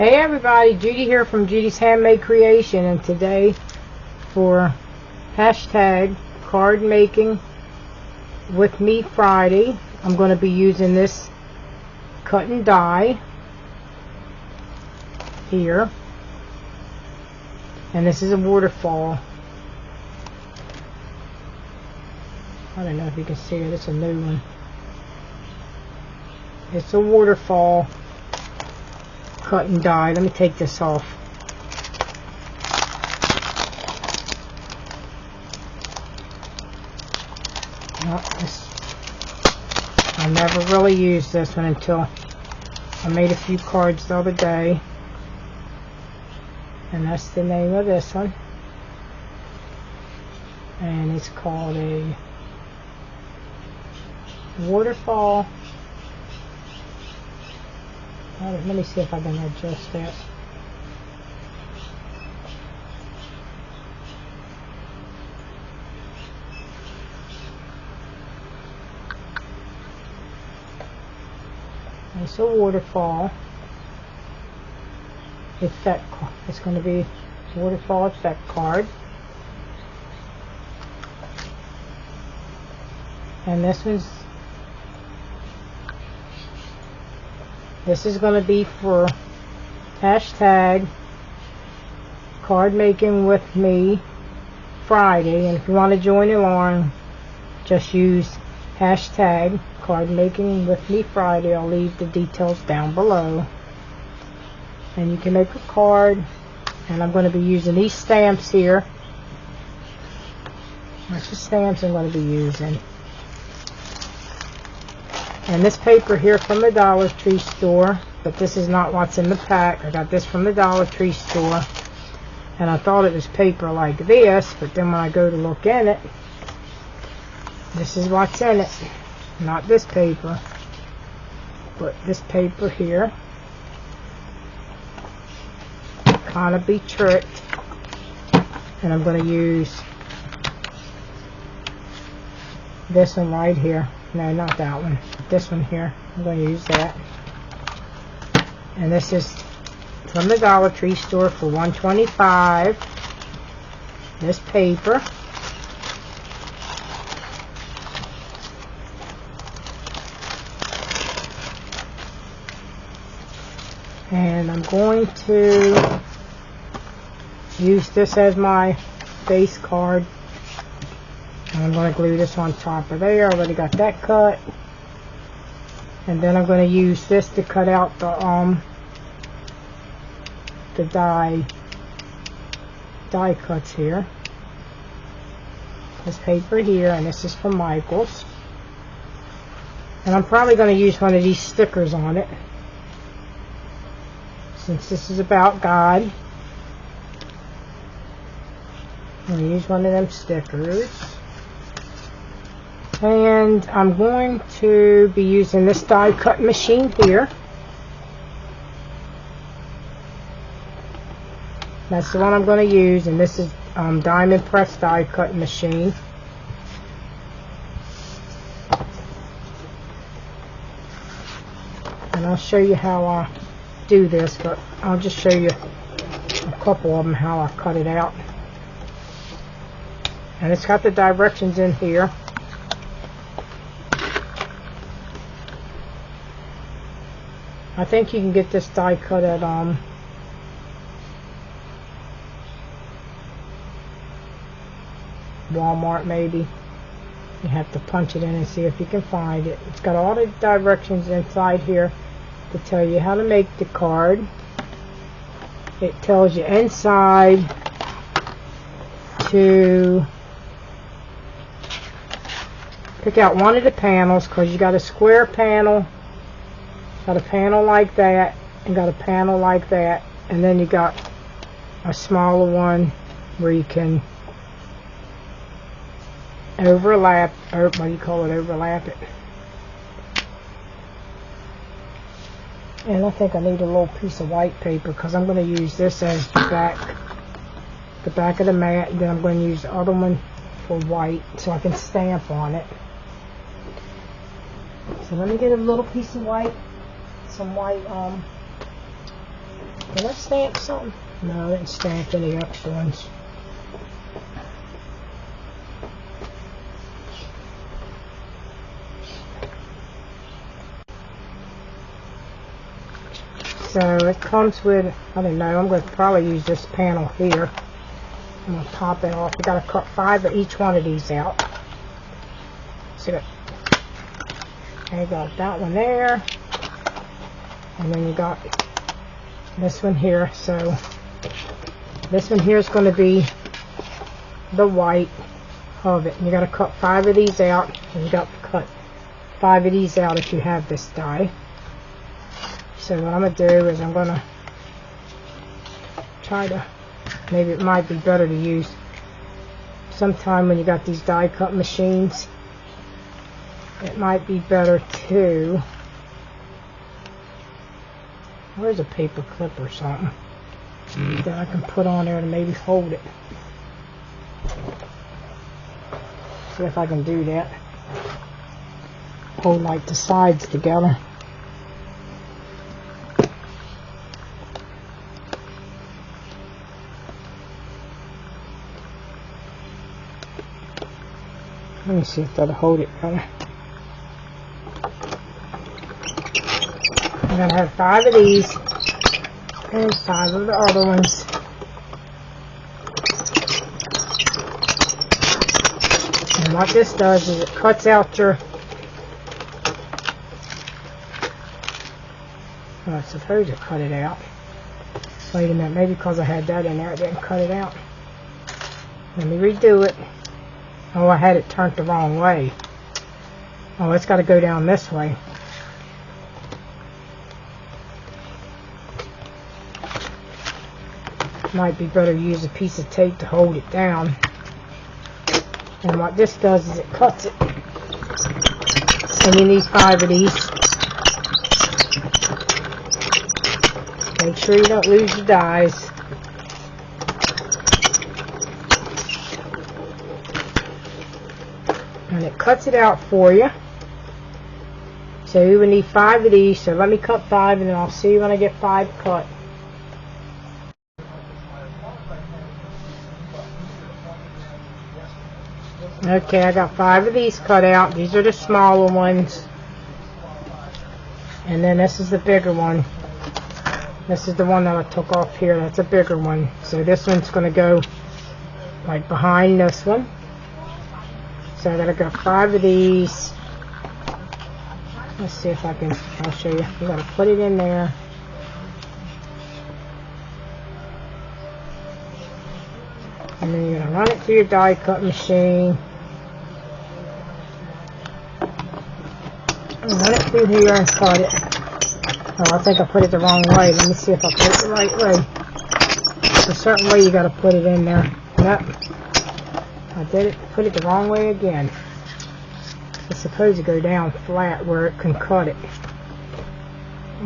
Hey everybody, Judy here from Judy's Handmade Creation, and today for hashtag card making with me Friday, I'm going to be using this cut and die here, and this is a waterfall. I don't know if you can see it, it's a new one. It's a waterfall cut and die. Let me take this off. I never really used this one until I made a few cards the other day, and that's the name of this one, and it's called a waterfall. Let me see if I can adjust that. It's a waterfall effect. It's going to be waterfall effect card, and this is going to be for hashtag card making with me Friday, and if you want to join along, just use hashtag card making with me Friday. I'll leave the details down below, and you can make a card. And I'm going to be using these stamps here. That's the stamps I'm going to be using. And this paper here from the Dollar Tree store, but this is not what's in the pack. I got this from the Dollar Tree store, and I thought it was paper like this, but then when I go to look in it, this is what's in it. Not this paper, but this paper here. Kind of be tricked, and I'm going to use this one right here. No, not that one. This one here. I'm going to use that. And this is from the Dollar Tree store for $1.25. This paper. And I'm going to use this as my base card. And I'm going to glue this on top of there. I already got that cut. And then I'm going to use this to cut out the die cuts here. This paper here, and this is from Michael's. And I'm probably going to use one of these stickers on it, since this is about God. I'm going to use one of them stickers. And I'm going to be using this die cut machine here. That's the one I'm going to use, and this is diamond press die cut machine. And I'll show you how I do this, but I'll just show you a couple of them how I cut it out. And it's got the directions in here. I think you can get this die cut at Walmart maybe. You have to punch it in and see if you can find it. It's got all the directions inside here to tell you how to make the card. It tells you inside to pick out one of the panels, because you got a square panel, got a panel like that, and got a panel like that, and then you got a smaller one where you can overlap, or what do you call it, overlap it. And I think I need a little piece of white paper, because I'm going to use this as the back of the mat, and then I'm going to use the other one for white so I can stamp on it. So let me get a little piece of white, some white Did I stamp something? No, I didn't stamp any extra ones. So it comes with, I don't know, I'm going to probably use this panel here. I'm going to pop it off. You got to cut 5 of each one of these out. See that? And you got that one there. And then you got this one here. So this one here is going to be the white of it. And you got to cut 5 of these out. And you got to cut 5 of these out if you have this die. So what I'm going to do is I'm going to try to, maybe it might be better to use sometime when you got these die cut machines, it might be better to, where's a paper clip or something that I can put on there to maybe hold it. See if I can do that. Hold like the sides together. Let me see if that'll hold it better. I'm going to have 5 of these and 5 of the other ones. And what this does is it cuts out your, well, I suppose it cut it out. Wait a minute, maybe because I had that in there it didn't cut it out. Let me redo it. Oh, I had it turned the wrong way. Oh, it's got to go down this way. Might be better to use a piece of tape to hold it down. And what this does is it cuts it. And you need 5 of these. Make sure you don't lose your dies. And it cuts it out for you. So you would need 5 of these. So let me cut 5 and then I'll see you when I get 5 cut. Okay, I got 5 of these cut out. These are the smaller ones. And then this is the bigger one. This is the one that I took off here. That's a bigger one. So this one's going to go like behind this one. So I gotta go 5 of these. Let's see if I can, I'll show you. You gotta put it in there. And then you're gonna run it through your die cut machine. And run it through here and cut it. Oh, I think I put it the wrong way. Let me see if I put it the right way. There's a certain way you gotta put it in there. Yep. I did it, put it the wrong way again. It's supposed to go down flat where it can cut it.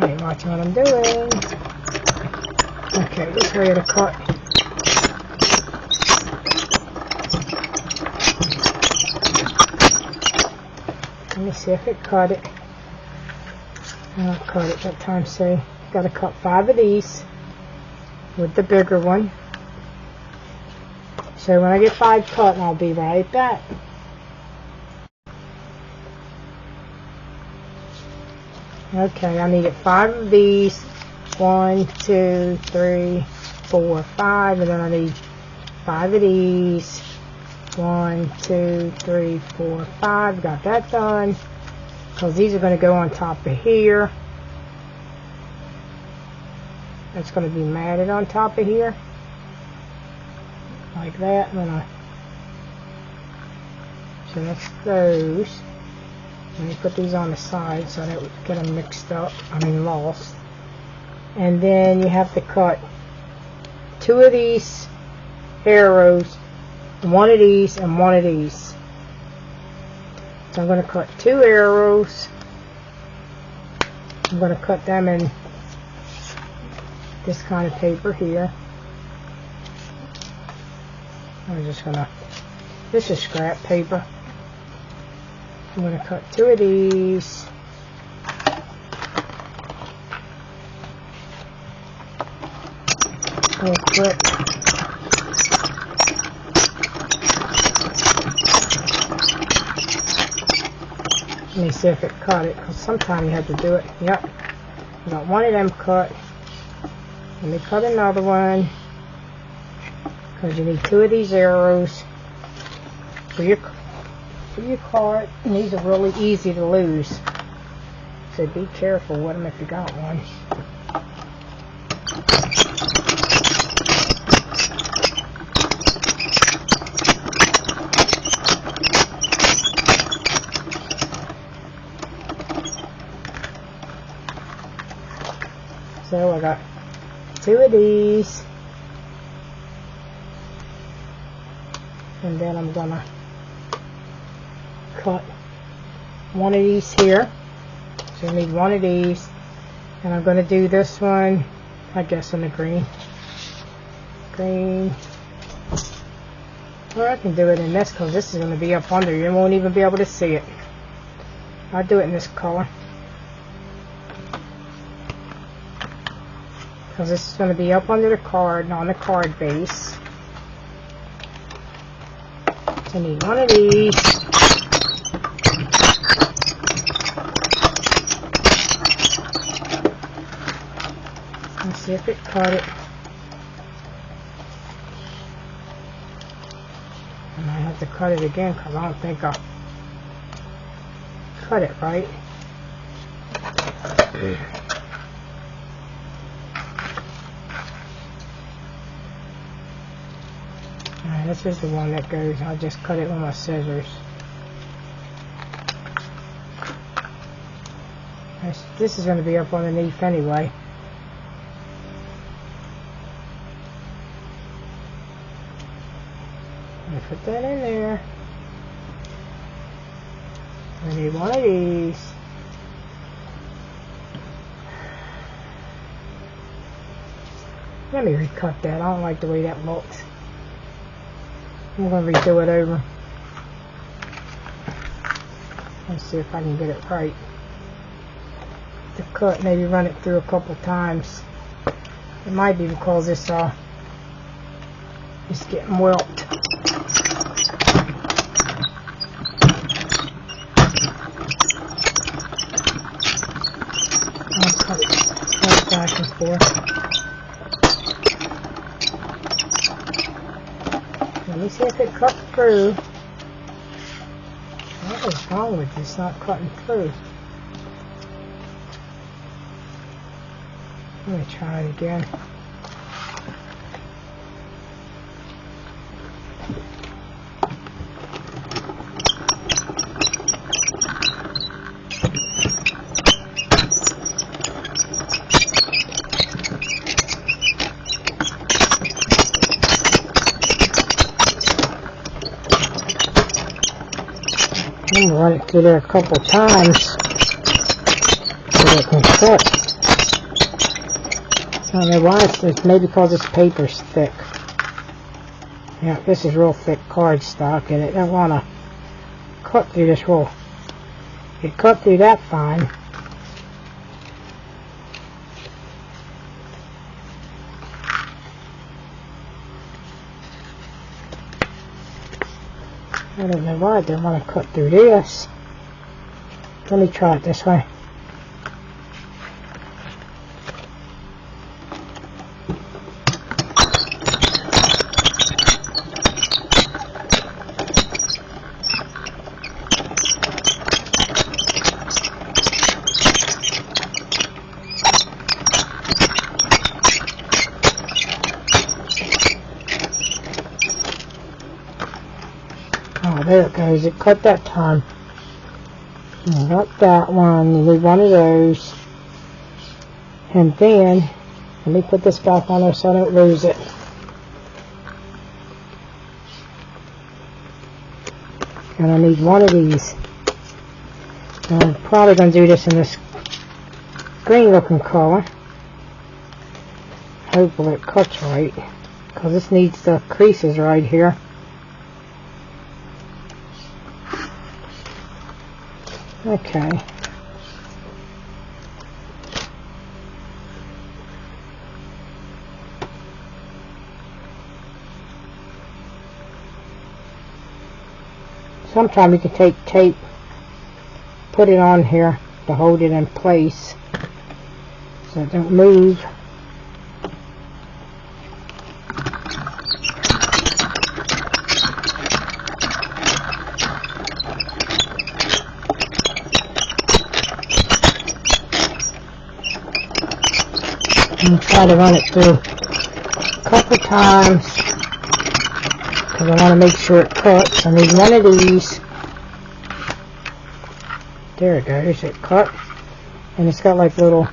Wait, watch what I'm doing. Okay, this way to cut. Let me see if it cut it. I'll cut it that time, so gotta cut 5 of these with the bigger one. So when I get 5 cut, I'll be right back. Okay, I needed 5 of these. 1, 2, 3, 4, 5. And then I need 5 of these. 1, 2, 3, 4, 5. Got that done. Because these are going to go on top of here. It's going to be matted on top of here. Like that. And then so that's those. Let me put these on the side so I don't get them mixed up. Lost. And then you have to cut 2 of these arrows, 1 of these, and 1 of these. So I'm going to cut 2 arrows. I'm going to cut them in this kind of paper here. I'm just going to, this is scrap paper. I'm going to cut 2 of these. real quick. Let me see if it cut it, because sometimes you have to do it. Yep. I got one of them cut. Let me cut another one, because you need 2 of these arrows for your card. And these are really easy to lose, so be careful with them if you got one. So I got 2 of these, and then I'm gonna cut one of these here. So you need one of these, and I'm gonna do this one, I guess, in the green. Or I can do it in this, because this is gonna be up under. You won't even be able to see it. I'll do it in this color, because this is going to be up under the card and on the card base. So I need one of these. Let's see if it cut it. I might have to cut it again, because I don't think I'll cut it right. Alright, this is the one that goes. I'll just cut it with my scissors. This is going to be up underneath anyway. I'm going to put that in there. I need one of these. Let me recut that. I don't like the way that looks. I'm going to redo it over. Let's see if I can get it right. The cut, maybe run it through a couple times. It might be because it's getting welt. I'll cut it back and forth. Let me see if it cuts through. What is wrong with this not cutting through? Let me try it again. I'm going to run it through there a couple times so it can cut. I don't know why it's maybe because this paper's thick. Yeah, this is real thick cardstock, and it don't want to cut through this roll. It cut through that fine. I don't know why I didn't want to cut through this. Let me try it this way. Oh, there it goes. It cut that time. I got that one. You need one of those. And then, let me put this back on there so I don't lose it. And I need one of these. And I'm probably going to do this in this green looking color. Hopefully it cuts right, because this needs the creases right here. Okay. Sometimes you can take tape, put it on here to hold it in place so it don't move. And try to run it through a couple times because I want to make sure it cuts. I need one of these. There it goes. It cut, and it's got like little.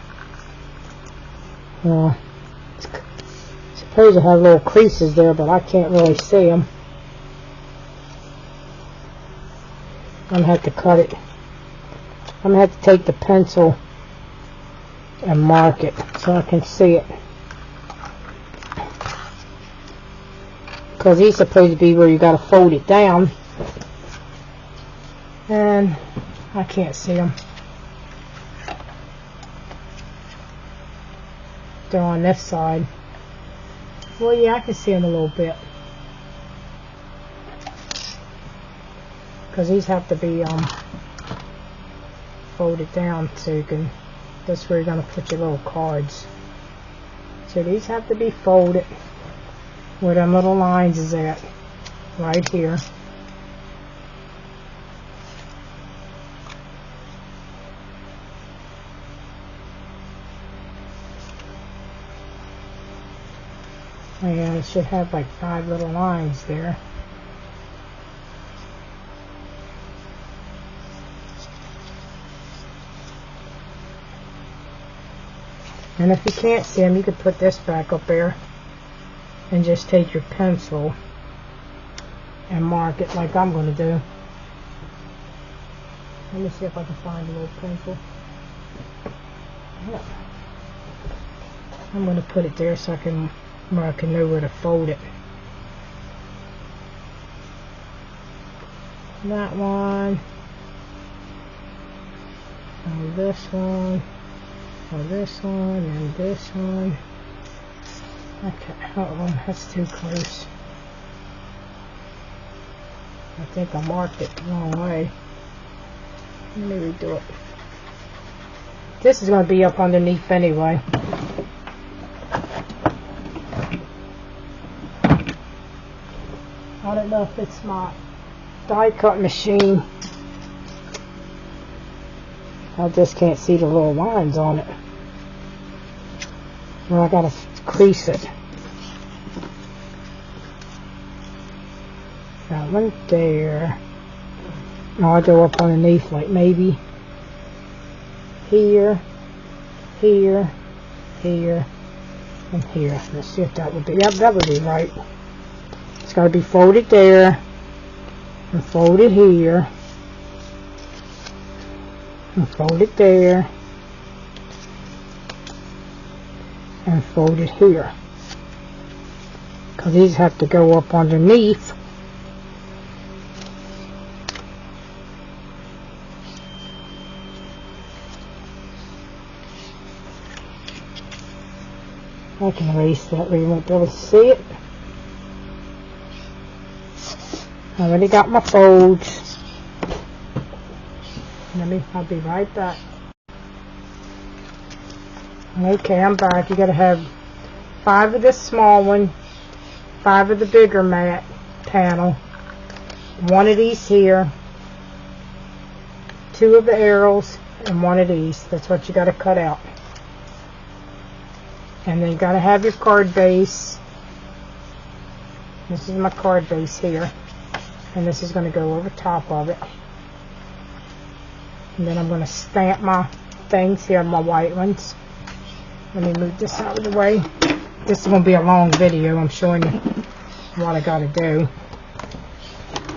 It's supposed to have little creases there, but I can't really see them. I'm gonna have to cut it. I'm gonna have to take the pencil and mark it so I can see it, because he's supposed to be where you got to fold it down, and I can't see them. They're on this side. Well, yeah, I can see them a little bit, because these have to be folded down so you can. That's where you're going to put your little cards. So these have to be folded where them little lines is at. Right here. And it should have like 5 little lines there. And if you can't see them, you could put this back up there and just take your pencil and mark it like I'm going to do. Let me see if I can find a little pencil. Yep. I'm going to put it there so I can mark and know where to fold it. That one. And this one. Oh, this one and this one. Okay, uh-oh, that's too close. I think I marked it the wrong way. Let me redo it. This is going to be up underneath anyway. I don't know if it's my die cut machine. I just can't see the little lines on it. Well, I gotta crease it. That one there. Now I'll go up underneath, like maybe here, here, here, and here. Let's see if that would be. Yep, that would be right. It's got to be folded there, and folded here. And fold it there, and fold it here, because these have to go up underneath. I can erase that where you won't be able to see it. I already got my folds. I'll be right back. Okay, I'm back. You gotta have 5 of this small one, 5 of the bigger mat panel, 1 of these here, 2 of the arrows, and 1 of these. That's what you gotta cut out. And then you gotta have your card base. This is my card base here, and this is gonna go over top of it. And then I'm going to stamp my things here, my white ones. Let me move this out of the way. This is going to be a long video. I'm showing you what I got to do.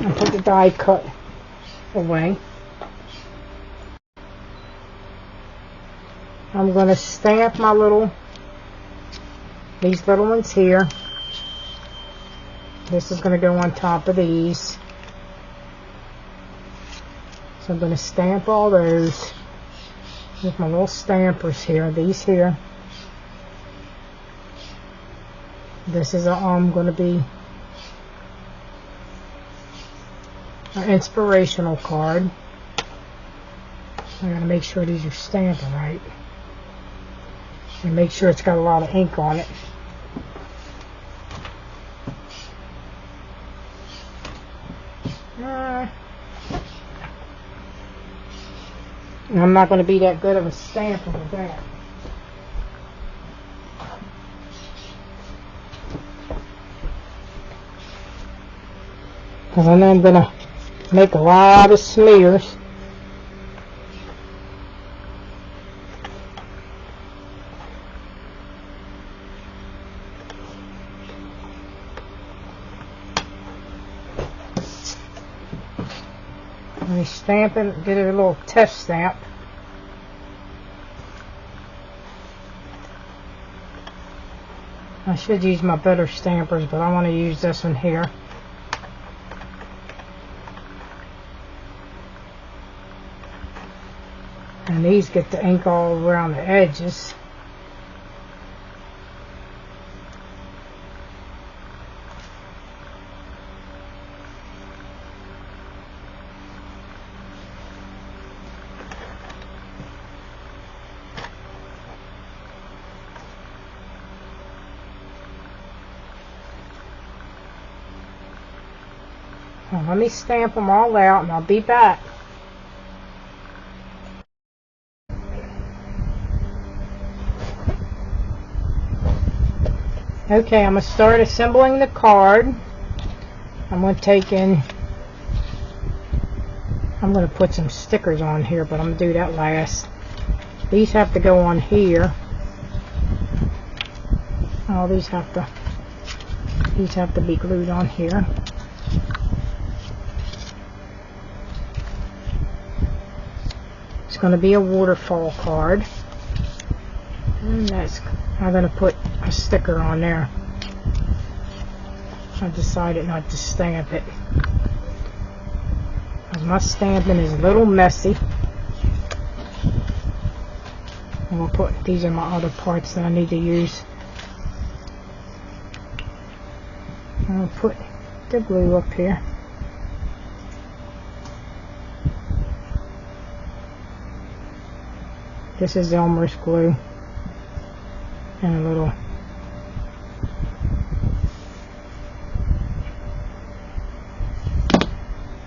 And put the die cut away. I'm going to stamp my these little ones here. This is going to go on top of these. So I'm going to stamp all those with my little stampers here. These here. This is going to be An inspirational card. I gotta make sure these are stamping right. And make sure it's got a lot of ink on it. I'm not going to be that good of a stamper with that. Because I know I'm going to make a lot of smears. Let me stamp it, get it a little test stamp. I should use my better stampers, but I want to use this one here. And these get the ink all around the edges. Well, let me stamp them all out and I'll be back. Okay, I'm going to start assembling the card. I'm going to put some stickers on here, but I'm going to do that last. These have to go on here. Oh, these have to be glued on here. It's going to be a waterfall card. And I'm going to put a sticker on there. I decided not to stamp it. My stamping is a little messy. I'm going to put, these are my other parts that I need to use. I'm going to put the glue up here. This is Elmer's glue. And a little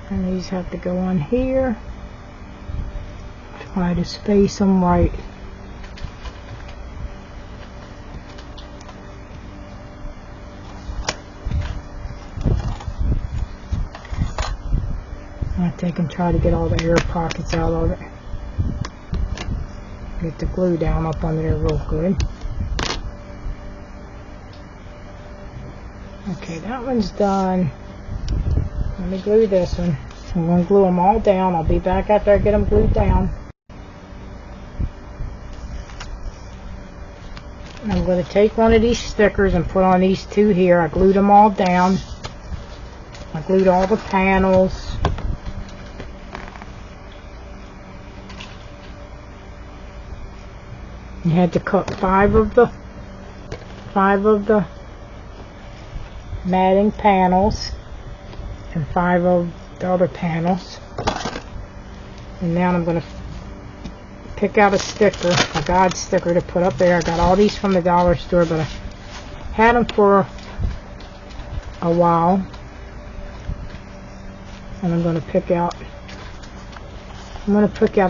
and these have to go on here. Try to space them right. I think and try to get all the air pockets out of it. Get the glue down up under there real good. Okay, that one's done. Let me glue this one. I'm going to glue them all down. I'll be back after I get them glued down. And I'm going to take one of these stickers and put on these two here. I glued them all down. I glued all the panels. You had to cut five of the matting panels and 5 of the other panels. And now I'm going to pick out a sticker, a God sticker to put up there. I got all these from the dollar store, but I had them for a while. And I'm going to pick out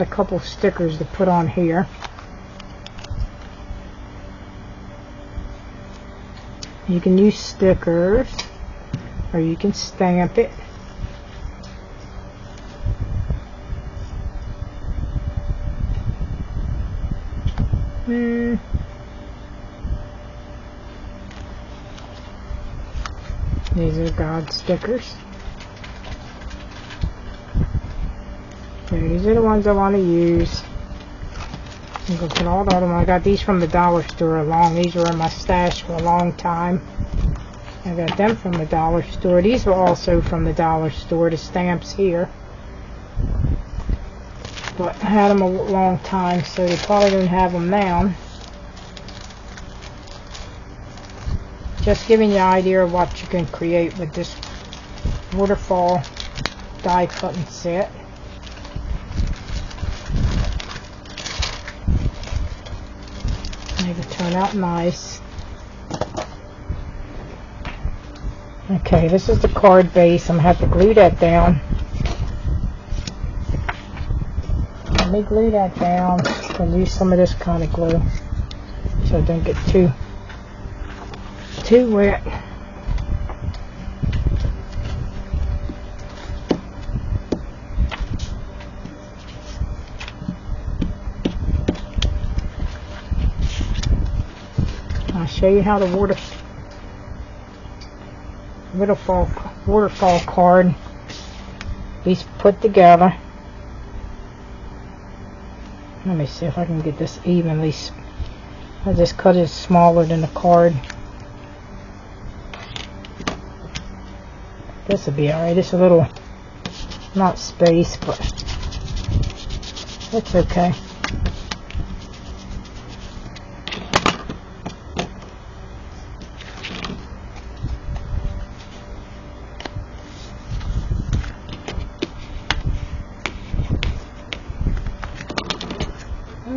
a couple stickers to put on here. You can use stickers, or you can stamp it. These are God stickers. Okay, these are the ones I want to use. I'm going to put all the other ones. I got these from the dollar store these were in my stash for a long time. I got them from the dollar store. These were also from the dollar store, the stamps here. But I had them a long time, so they probably don't have them now. Just giving you an idea of what you can create with this waterfall die cutting set. Make it turn out nice. Okay, this is the card base. I'm going to have to glue that down. Let me glue that down. I'll use some of this kind of glue so it don't get too wet. I'll show you how the waterfall card is put together. Let me see if I can get this evenly. I just cut it smaller than the card. This will be alright. It's a little, not space, but it's okay.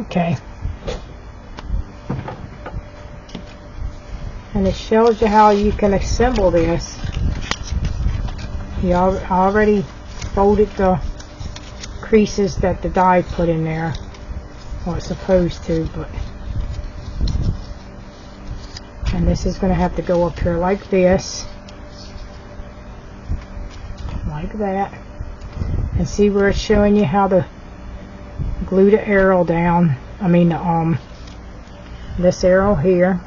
Okay. And it shows you how you can assemble this. I already folded the creases that the die put in there. Well, it's supposed to, but. And this is going to have to go up here like this. Like that. And see where it's showing you how to glue the arrow down. I mean, this arrow here.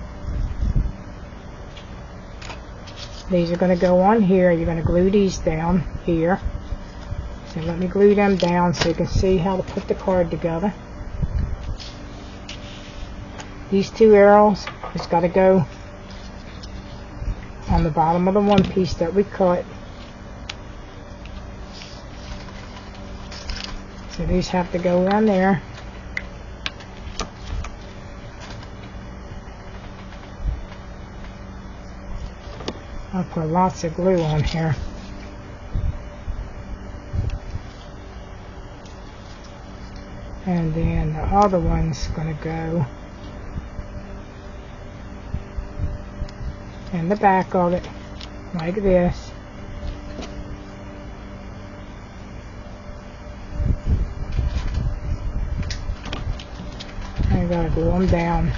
These are going to go on here. You're going to glue these down here. So let me glue them down so you can see how to put the card together. These two arrows just got to go on the bottom of the one piece that we cut. So these have to go on there. I'll put lots of glue on here. And then the other one's going to go in the back of it, like this. I gotta glue them down.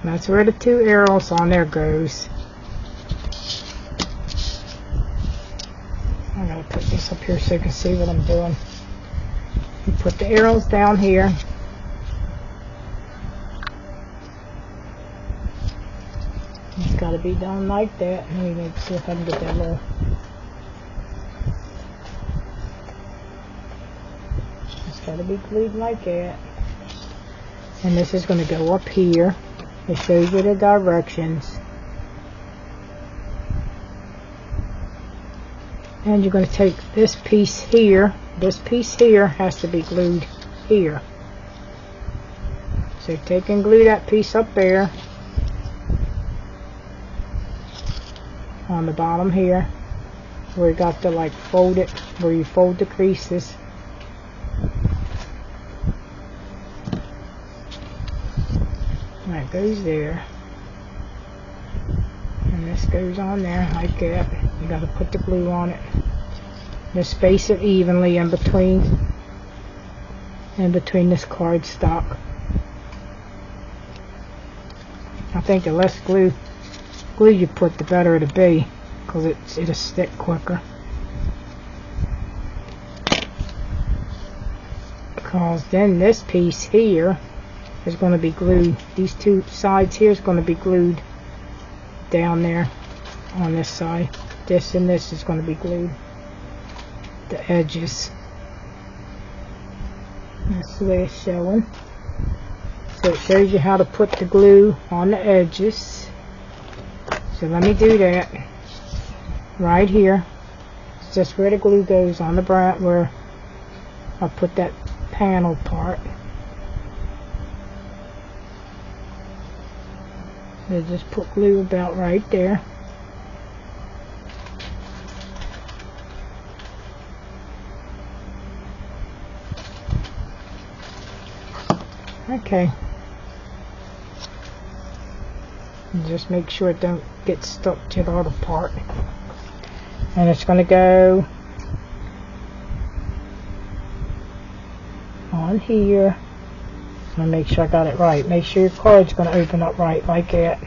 That's where the two arrows on there goes. I gotta put this up here so you can see what I'm doing. You put the arrows down here. It's gotta be done like that. Let me see if I can get that little. It's gotta be glued like that. And this is gonna go up here. It shows you the directions. And you're going to take this piece here. This piece here has to be glued here. So take and glue that piece up there. On the bottom here. Where you got to like fold it. Where you fold the creases. That goes there, and this goes on there like that. You got to put the glue on it. Just space it evenly in between this cardstock. I think the less glue you put, the better it'll be, because it'll stick quicker. Because then this piece here is going to be glued. These two sides here is going to be glued down there on this side. This and this is going to be glued. The edges. That's the way it's showing. So it shows you how to put the glue on the edges. So let me do that. Right here. It's just where the glue goes on the brown, where I'll put that panel part. So just put glue about right there. Okay. And just make sure it don't get stuck to the other part. And it's going to go on here. So make sure I got it right. Make sure your card's going to open up right like that.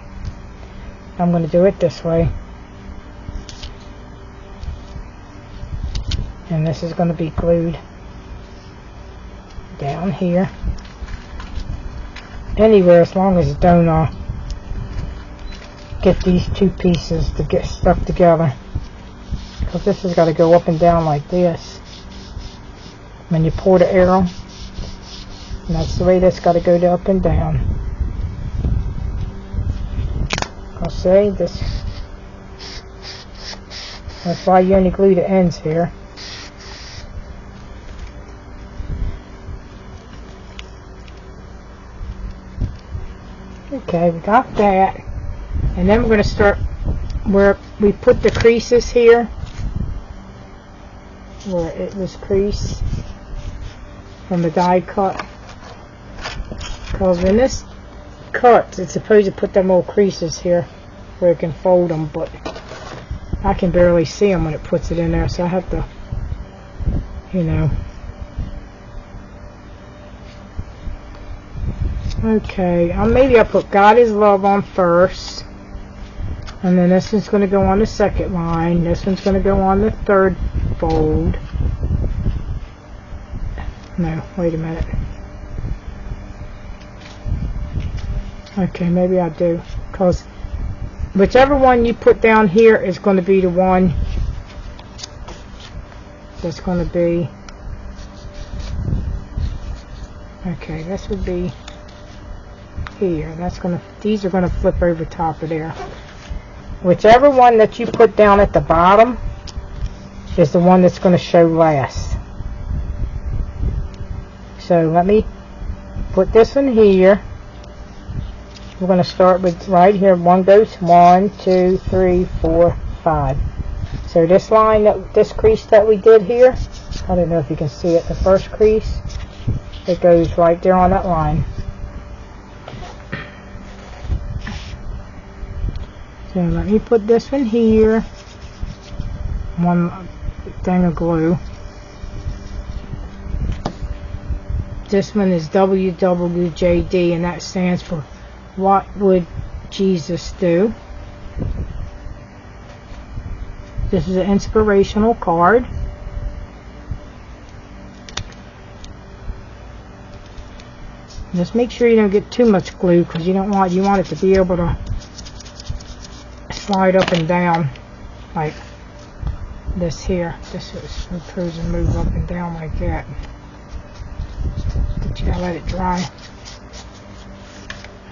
I'm going to do it this way. And this is going to be glued down here. Anywhere, as long as it don't get these two pieces to get stuck together. Because this has got to go up and down like this when you pour the arrow. And that's the way that's got to go up and down. I'll say this. That's why you only glue the ends here. Okay, we got that. And then we're going to start where we put the creases here. Where it was creased from the die cut. Because when this cuts, it's supposed to put them little creases here where it can fold them, but I can barely see them when it puts it in there, so I have to, you know. Okay, maybe I'll put God is Love on first, and then this one's going to go on the second line, this one's going to go on the third fold. No, wait a minute. Okay, maybe I do, because whichever one you put down here is going to be the one that's going to be, okay, this would be here. That's going to, these are going to flip over top of there. Whichever one that you put down at the bottom is the one that's going to show last. So let me put this one here. We're going to start with right here. One goes 1, 2, 3, 4, 5. So this line, this crease that we did here, I don't know if you can see it, the first crease, it goes right there on that line. So let me put this one here, one thing of glue. This one is WWJD, and that stands for What Would Jesus Do? This is an inspirational card. Just make sure you don't get too much glue, because you want it to be able to slide up and down like this here. This is supposed to move up and down like that. But you gotta let it dry.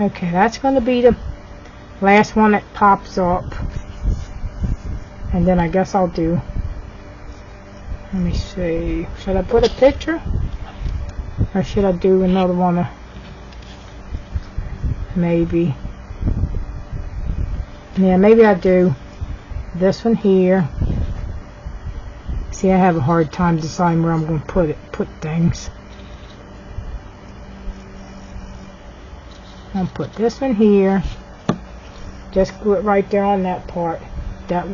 Okay, that's going to be the last one that pops up. And then I guess I'll do, let me see, should I put a picture? Or should I do another one? Maybe. Yeah, maybe I do this one here. See, I have a hard time deciding where I'm going to put things. I'll put this one here. Just glue it right there on that part, that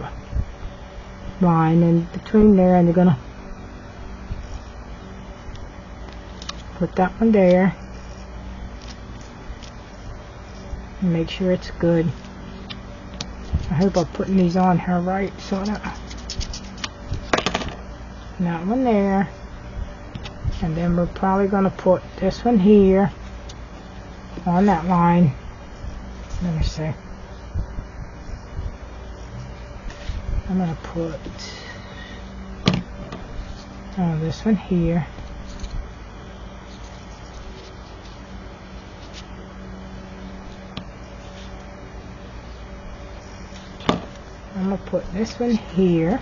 line, and between there, and you're gonna put that one there. And make sure it's good. I hope I'm putting these on here right, so that one there, and then we're probably gonna put this one here on that line. Let me see. I'm gonna put this one here. I'm gonna put this one here.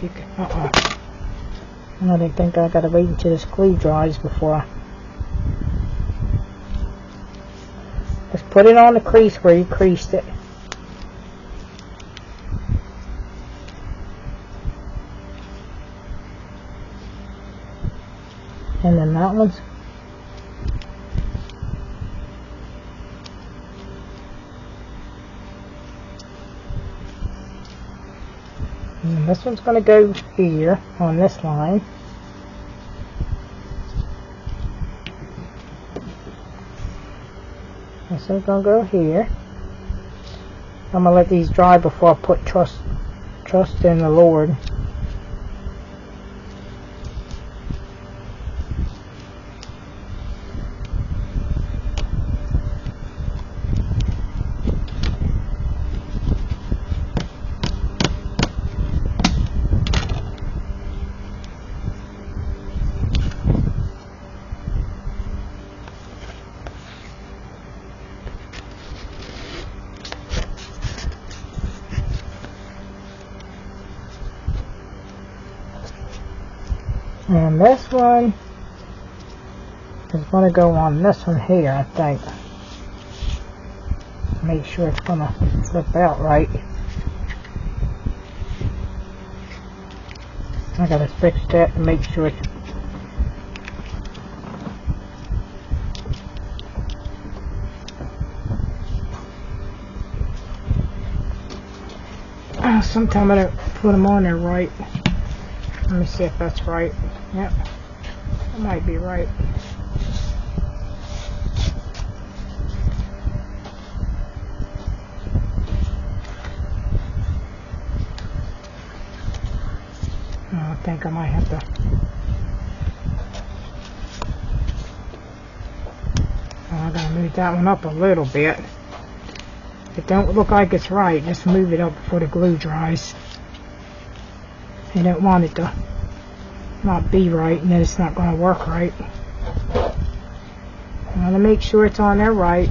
you can, I didn't think I gotta wait until this glue dries before I just put it on the crease where you creased it. And then that one's and this one's going to go here on this line. This one's going to go here. I'm going to let these dry before I put trust in the Lord. And this one is going to go on this one here, I think. Make sure it's going to flip out right. I got to fix that to make sure it's sometimes I don't put them on there right. Let me see if that's right. Yep, that might be right. I think I might have to. I gotta move that one up a little bit. If it don't look like it's right, just move it up before the glue dries. You don't want it to not be right, and then it's not going to work right. I want to make sure it's on there right.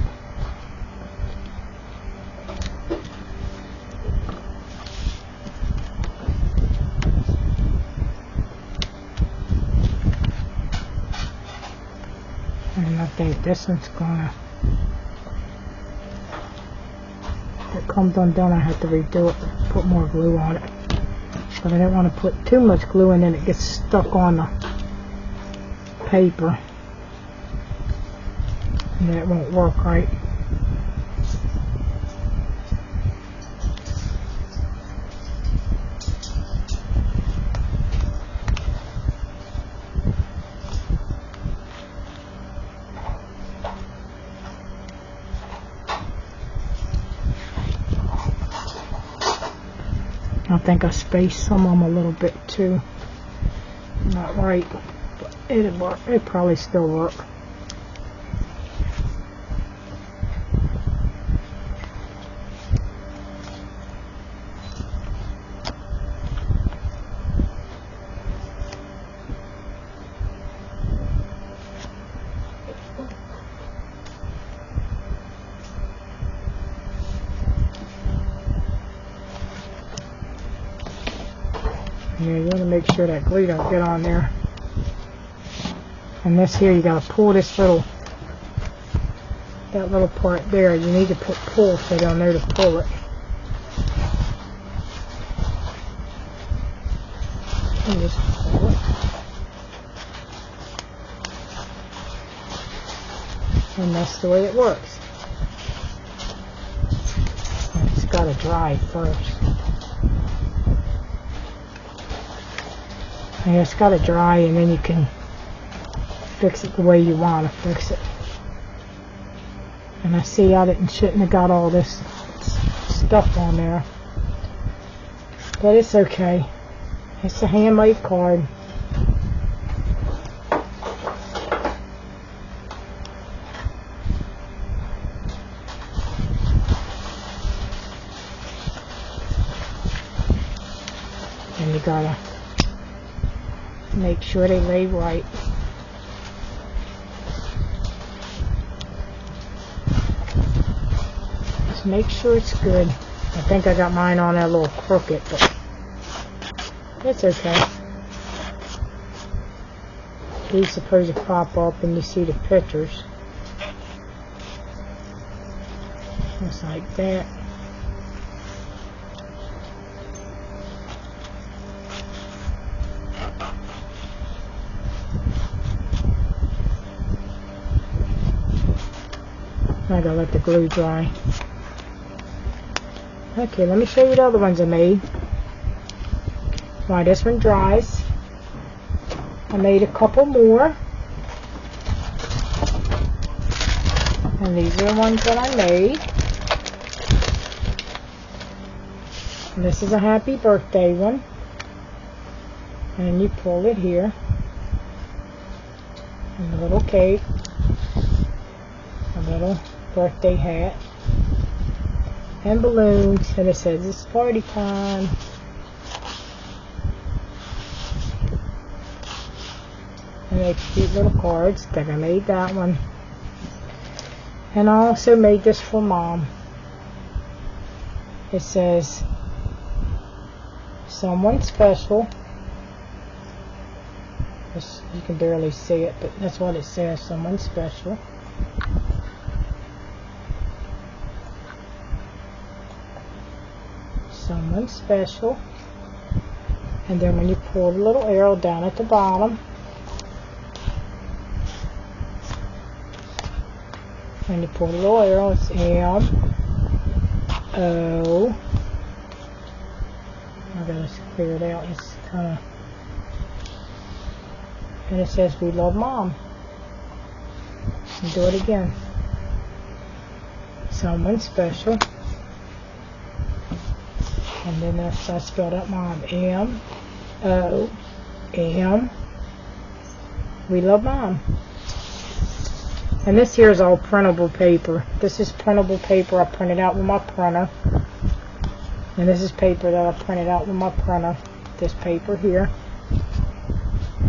And I think this one's gonna, if it comes undone, I have to redo it, put more glue on it. But I don't want to put too much glue in and it gets stuck on the paper. And then it won't work right. I think I spaced some of them a little bit too. Not right, but it'll work. It'll probably still work. Yeah, you want to make sure that glue don't get on there. And this here, you got to pull this little, that little part there. You need to put pull so they'll know to pull it. And just pull it. And that's the way it works. And it's got to dry first. Yeah, it's got to dry, and then you can fix it the way you want to fix it. And I see I shouldn't have got all this stuff on there, but it's okay. It's a handmade card. And you gotta make sure they lay right. Just make sure it's good. I think I got mine on there a little crooked, but It's okay. These supposed to pop up and you see the pictures. Just like that. I gotta let the glue dry. Okay, let me show you the other ones I made. While this one dries, I made a couple more. And these are the ones that I made. And this is a happy birthday one. And you pull it here. And a little cake. A little birthday hat. And balloons. And it says it's party time. And they cute little cards. I think I made that one. And I also made this for Mom. It says, someone special. You can barely see it, but that's what it says, someone special. Someone special. And then when you pull the little arrow down at the bottom, when you pull the little arrow, it's M O. I gotta clear it out. It's kind of, and it says we love Mom. And do it again. Someone special. And then that's, I spelled out Mom. M O M. We love Mom. And this here is all printable paper. This is printable paper I printed out with my printer. And this is paper that I printed out with my printer. This paper here.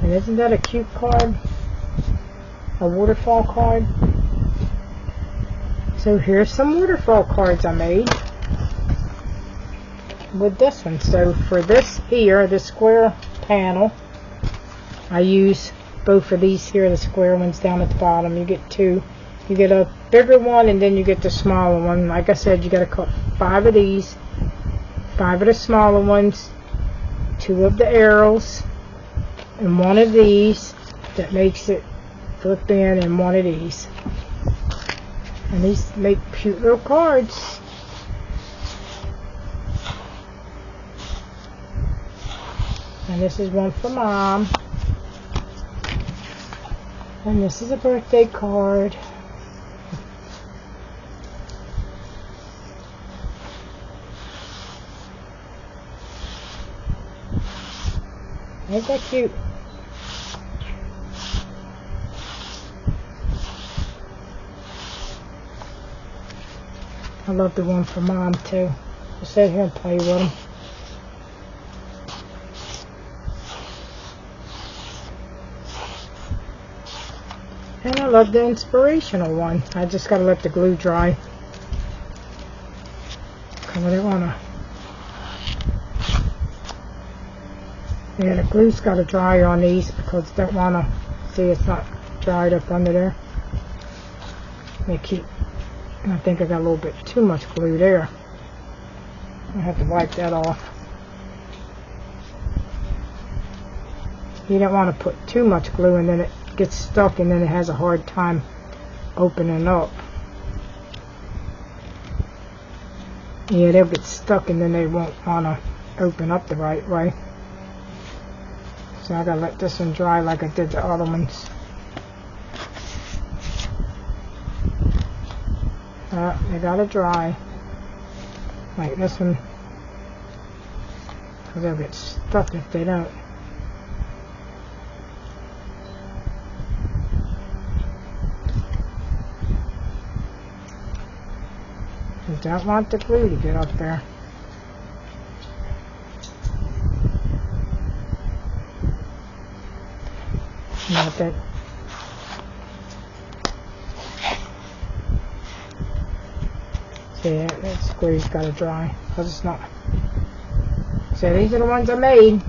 And isn't that a cute card? A waterfall card. So here's some waterfall cards I made with this one. So for this here, the square panel, I use both of these here, the square ones down at the bottom. You get two. You get a bigger one and then you get the smaller one. Like I said, you got to cut 5 of these, 5 of the smaller ones, 2 of the arrows, and 1 of these that makes it flip in, and 1 of these. And these make cute little cards. And this is one for Mom. And this is a birthday card. Ain't that cute? I love the one for Mom too. I'll sit here and play with them. And I love the inspirational one. I just gotta let the glue dry. Cause I don't wanna. Yeah, the glue's gotta dry on these because I don't wanna see it's not dried up under there. They keep. I think I got a little bit too much glue there. I have to wipe that off. You don't want to put too much glue and then it gets stuck and then it has a hard time opening up. Yeah, they'll get stuck and then they won't want to open up the right way. So I gotta let this one dry like I did the other ones. They gotta dry. Like this one. Because they'll get stuck if they don't. You don't want the glue to get up there. Not that. Yeah, that glue's got to dry because it's not. So these are the ones I made.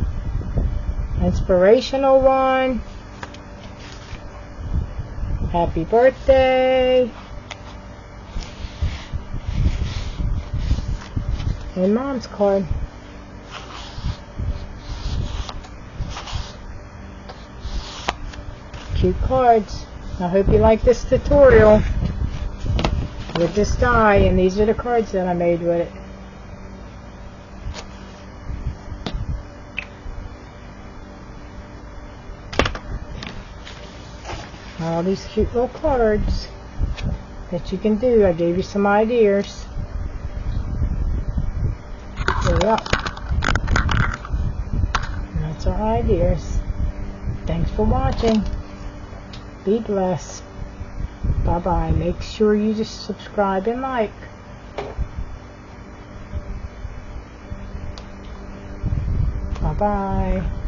inspirational one. Happy birthday. And mom's card. Cute cards. I hope you like this tutorial with this die, and these are the cards that I made with it. All these cute little cards that you can do. I gave you some ideas. Yep. That's our ideas. Thanks for watching. Be blessed. Bye-bye. Make sure you just subscribe and like. Bye-bye.